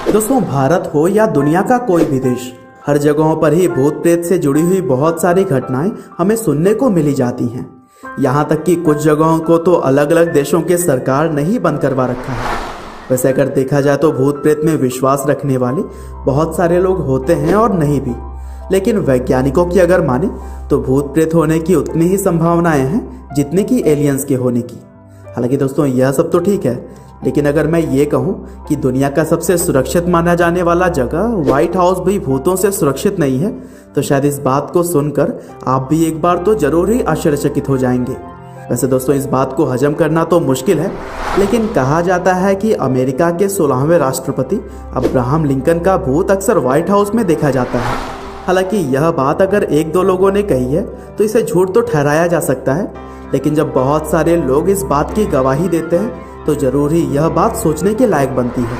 दोस्तों, भारत हो या दुनिया का कोई भी देश, हर जगहों पर ही भूत प्रेत से जुड़ी हुई बहुत सारी घटनाएं हमें सुनने को मिली जाती हैं। यहाँ तक कि कुछ जगहों को तो अलग अलग देशों के सरकार ने ही बंद करवा रखा है। वैसे अगर देखा जाए तो भूत प्रेत में विश्वास रखने वाले बहुत सारे लोग होते हैं और नहीं भी, लेकिन वैज्ञानिकों की अगर माने तो भूत प्रेत होने की उतनी ही संभावनाएं हैं जितनी कि एलियंस के होने की। हालांकि दोस्तों, यह सब तो ठीक है, लेकिन अगर मैं ये कहूँ कि दुनिया का सबसे सुरक्षित माना जाने वाला जगह व्हाइट हाउस भी भूतों से सुरक्षित नहीं है, तो शायद इस बात को सुनकर आप भी एक बार तो जरूर ही आश्चर्यचकित हो जाएंगे। वैसे दोस्तों, इस बात को हजम करना तो मुश्किल है, लेकिन कहा जाता है कि अमेरिका के 16वें राष्ट्रपति अब्राहम लिंकन का भूत अक्सर व्हाइट हाउस में देखा जाता है। हालांकि यह बात अगर एक दो लोगों ने कही है तो इसे झूठ तो ठहराया जा सकता है, लेकिन जब बहुत सारे लोग इस बात की गवाही देते हैं तो जरूर ही यह बात सोचने के लायक बनती है।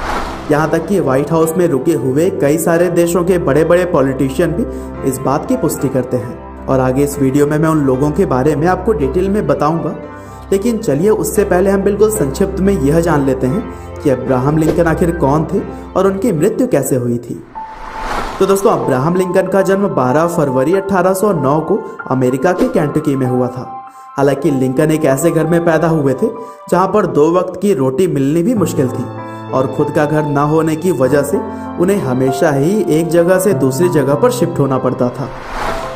यहाँ तक कि व्हाइट हाउस में रुके हुए कई सारे देशों के बड़े बड़े पॉलिटिशियन भी इस बात की पुष्टि करते हैं, और आगे इस वीडियो में मैं उन लोगों के बारे में आपको डिटेल में बताऊंगा। लेकिन चलिए, उससे पहले हम बिल्कुल संक्षिप्त में यह जान लेते हैं कि अब्राहम लिंकन आखिर कौन थे और उनकी मृत्यु कैसे हुई थी। तो दोस्तों, अब्राहम लिंकन का जन्म 12 फरवरी 1809 को अमेरिका के केंटकी में हुआ था। हालांकि लिंकन एक ऐसे घर में पैदा हुए थे जहां पर 2 वक्त की रोटी मिलनी भी मुश्किल थी, और खुद का घर न होने की वजह से उन्हें हमेशा ही एक जगह से दूसरी जगह पर शिफ्ट होना पड़ता था।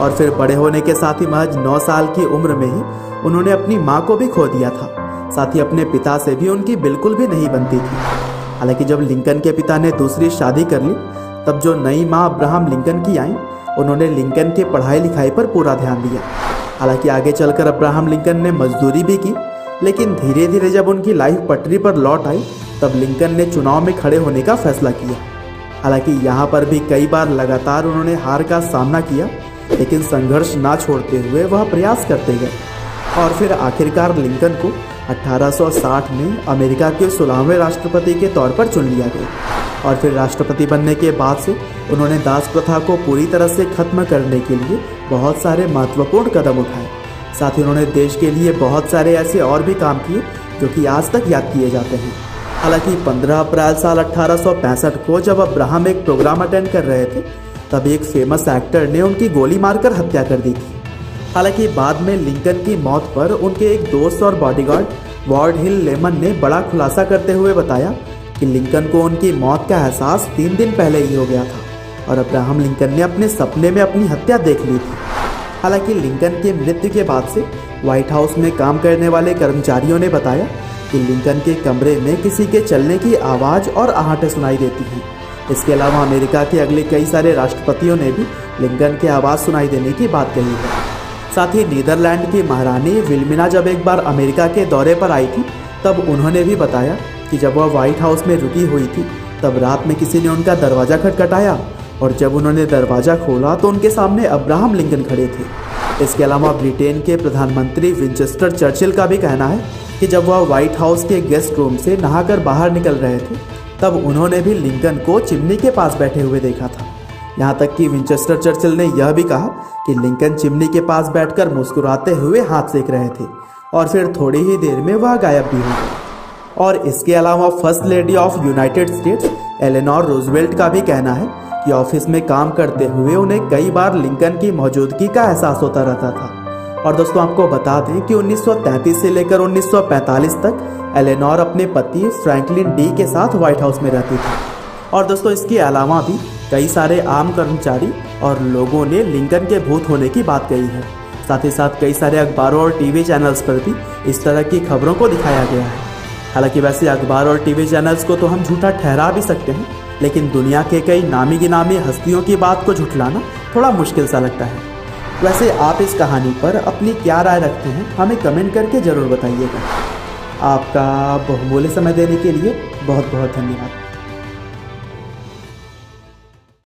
और फिर बड़े होने के साथ ही महज 9 साल की उम्र में ही उन्होंने अपनी माँ को भी खो दिया था। साथ ही अपने पिता से भी उनकी बिल्कुल भी नहीं बनती थी। हालांकि जब लिंकन के पिता ने दूसरी शादी कर ली, तब जो नई माँ अब्राहम लिंकन की आई, उन्होंने लिंकन के पढ़ाई लिखाई पर पूरा ध्यान दिया। हालांकि आगे चलकर अब्राहम लिंकन ने मजदूरी भी की, लेकिन धीरे धीरे जब उनकी लाइफ पटरी पर लौट आई, तब लिंकन ने चुनाव में खड़े होने का फैसला किया। हालांकि यहाँ पर भी कई बार लगातार उन्होंने हार का सामना किया, लेकिन संघर्ष ना छोड़ते हुए वह प्रयास करते गए, और फिर आखिरकार लिंकन को 1860 में अमेरिका के 16वें राष्ट्रपति के तौर पर चुन लिया गया। और फिर राष्ट्रपति बनने के बाद से उन्होंने दास प्रथा को पूरी तरह से खत्म करने के लिए बहुत सारे महत्वपूर्ण कदम उठाए। साथ ही उन्होंने देश के लिए बहुत सारे ऐसे और भी काम किए जो कि आज तक याद किए जाते हैं। हालांकि 15 अप्रैल साल 1865 को जब अब्राहम एक प्रोग्राम अटेंड कर रहे थे, तब एक फेमस एक्टर ने उनकी गोली मारकर हत्या कर दी थी। हालांकि बाद में लिंकन की मौत पर उनके एक दोस्त और बॉडीगार्ड वार्ड हिल लेमन ने बड़ा खुलासा करते हुए बताया कि लिंकन को उनकी मौत का एहसास 3 दिन पहले ही हो गया था, और अब्राहम लिंकन ने अपने सपने में अपनी हत्या देख ली थी। हालांकि लिंकन की मृत्यु के बाद से व्हाइट हाउस में काम करने वाले कर्मचारियों ने बताया कि लिंकन के कमरे में किसी के चलने की आवाज़ और आहटें सुनाई देती हैं। इसके अलावा अमेरिका के अगले कई सारे राष्ट्रपतियों ने भी लिंकन की आवाज़ सुनाई देने की बात कही है। साथ ही नीदरलैंड की महारानी विल्मिना जब एक बार अमेरिका के दौरे पर आई थी, तब उन्होंने भी बताया कि जब वह व्हाइट हाउस में रुकी हुई थी, तब रात में किसी ने उनका दरवाज़ा खटखटाया, और जब उन्होंने दरवाज़ा खोला तो उनके सामने अब्राहम लिंकन खड़े थे। इसके अलावा ब्रिटेन के प्रधानमंत्री विंचेस्टर चर्चिल का भी कहना है कि जब वह व्हाइट हाउस के गेस्ट रूम से नहाकर बाहर निकल रहे थे, तब उन्होंने भी लिंकन को चिमनी के पास बैठे हुए देखा था। यहाँ तक कि विंचेस्टर चर्चिल ने यह भी कहा कि लिंकन चिमनी के पास बैठकर मुस्कुराते हुए हाथ सेक रहे थे, और फिर थोड़ी ही देर में वह गायब भी हो गए। और इसके अलावा first lady of United states Eleanor Roosevelt का भी कहना है कि ऑफिस में काम करते हुए उन्हें कई बार लिंकन की मौजूदगी का एहसास होता रहता था। और दोस्तों, आपको बता दें कि 1933 से लेकर 1945 तक एलेनोर अपने पति फ्रैंकलिन डी के साथ व्हाइट हाउस में रहती थी। और दोस्तों, इसके अलावा भी कई सारे आम कर्मचारी और लोगों ने लिंकन के भूत होने की बात कही है। साथ ही साथ कई सारे अखबारों और टीवी चैनल्स पर भी इस तरह की खबरों को दिखाया गया है। हालांकि वैसे अखबार और टीवी चैनल्स को तो हम झूठा ठहरा भी सकते हैं, लेकिन दुनिया के कई नामी गिनामी हस्तियों की बात को झुठलाना थोड़ा मुश्किल सा लगता है। वैसे आप इस कहानी पर अपनी क्या राय रखते हैं, हमें कमेंट करके ज़रूर बताइएगा। आपका बहुमूल्य समय देने के लिए बहुत बहुत धन्यवाद।